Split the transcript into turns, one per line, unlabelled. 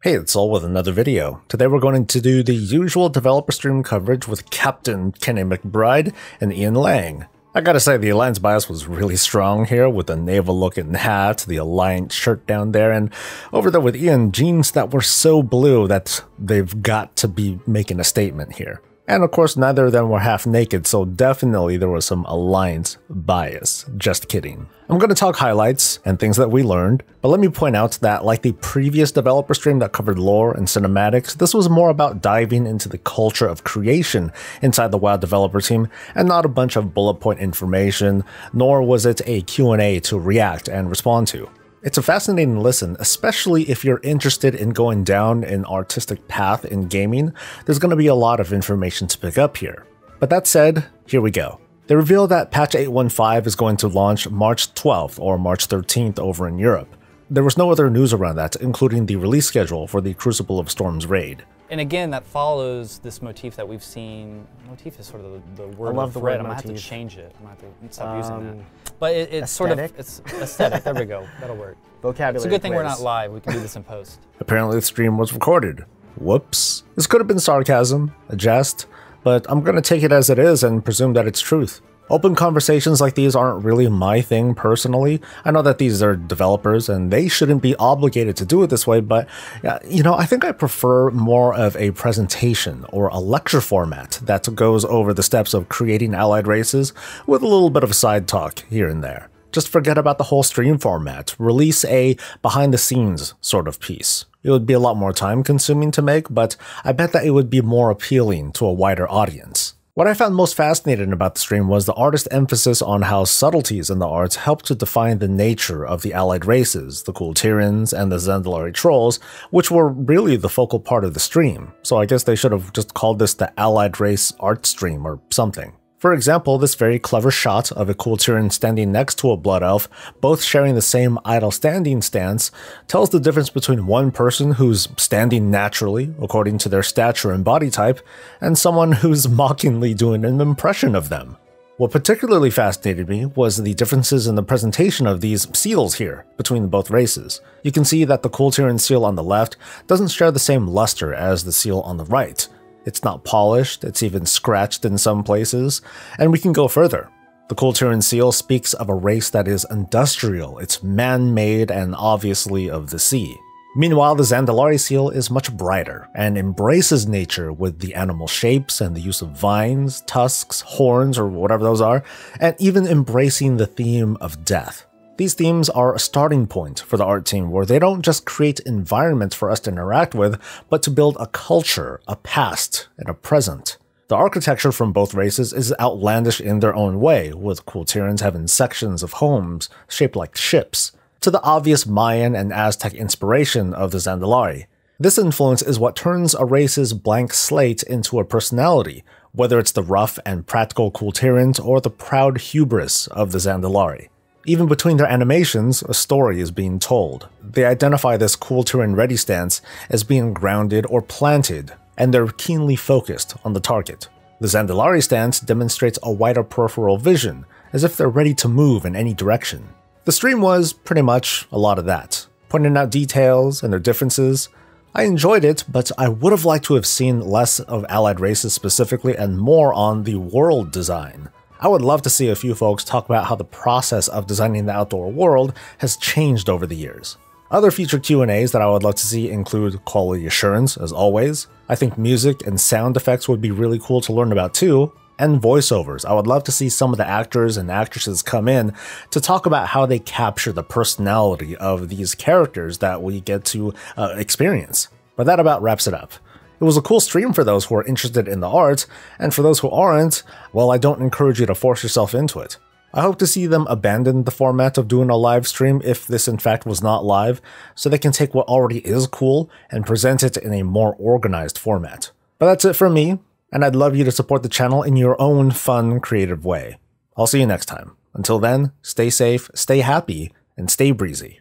Hey, it's Sol with another video. Today we're going to do the usual developer stream coverage with Captain Kenny McBride and Ian Lang. I gotta say, the Alliance bias was really strong here with the naval-looking hat, the Alliance shirt down there, and over there with Ian, jeans that were so blue that they've got to be making a statement here. And of course, neither of them were half naked, so definitely there was some Alliance bias. Just kidding. I'm going to talk highlights and things that we learned, but let me point out that like the previous developer stream that covered lore and cinematics, this was more about diving into the culture of creation inside the WoW developer team, and not a bunch of bullet point information, nor was it a Q&A to react and respond to. It's a fascinating listen, especially if you're interested in going down an artistic path in gaming. There's going to be a lot of information to pick up here. But that said, here we go. They reveal that patch 8.15 is going to launch March 12th or March 13th over in Europe. There was no other news around that, including the release schedule for the Crucible of Storms raid.
And again, that follows this motif that we've seen. Motif is sort of the word.
I love the
thread.
word
I'm gonna
motif.
have to change it. I'm gonna have to stop using that. But it's sort of it's aesthetic. There we go. That'll work.
Vocabulary.
It's a good thing we're
quiz.
not live. We can do this in post.
Apparently the stream was recorded. Whoops. This could have been sarcasm, a jest, but I'm going to take it as it is and presume that it's truth. Open conversations like these aren't really my thing personally. I know that these are developers and they shouldn't be obligated to do it this way, but you know, I think I prefer more of a presentation or a lecture format that goes over the steps of creating allied races with a little bit of side talk here and there. Just forget about the whole stream format. Release a behind the scenes sort of piece. It would be a lot more time consuming to make, but I bet that it would be more appealing to a wider audience. What I found most fascinating about the stream was the artist's emphasis on how subtleties in the arts help to define the nature of the allied races, the cool Tirans and the Zandalari trolls, which were really the focal part of the stream. So I guess they should have just called this the Allied Race Art Stream or something. For example, this very clever shot of a cool Tiran standing next to a blood elf, both sharing the same idle standing stance, tells the difference between one person who's standing naturally, according to their stature and body type, and someone who's mockingly doing an impression of them. What particularly fascinated me was the differences in the presentation of these seals here between both races. You can see that the cool Tiran seal on the left doesn't share the same luster as the seal on the right. It's not polished, it's even scratched in some places, and we can go further. The cool Tiran seal speaks of a race that is industrial, it's man-made and obviously of the sea. Meanwhile, the Zandalari seal is much brighter and embraces nature with the animal shapes and the use of vines, tusks, horns, or whatever those are, and even embracing the theme of death. These themes are a starting point for the art team where they don't just create environments for us to interact with, but to build a culture, a past, and a present. The architecture from both races is outlandish in their own way, with cool Tirans having sections of homes shaped like ships, to the obvious Mayan and Aztec inspiration of the Zandalari. This influence is what turns a race's blank slate into a personality, whether it's the rough and practical cool Tirans or the proud hubris of the Zandalari. Even between their animations, a story is being told. They identify this cool Tiran ready stance as being grounded or planted, and they're keenly focused on the target. The Zandalari stance demonstrates a wider peripheral vision, as if they're ready to move in any direction. The stream was pretty much a lot of that, pointing out details and their differences. I enjoyed it, but I would have liked to have seen less of allied races specifically and more on the world design. I would love to see a few folks talk about how the process of designing the outdoor world has changed over the years. Other future Q&As that I would love to see include quality assurance, as always. I think music and sound effects would be really cool to learn about too, and voiceovers. I would love to see some of the actors and actresses come in to talk about how they capture the personality of these characters that we get to experience. But that about wraps it up. It was a cool stream for those who are interested in the art, and for those who aren't, well, I don't encourage you to force yourself into it. I hope to see them abandon the format of doing a live stream if this in fact was not live, so they can take what already is cool and present it in a more organized format. But that's it from me, and I'd love you to support the channel in your own fun, creative way. I'll see you next time. Until then, stay safe, stay happy, and stay breezy.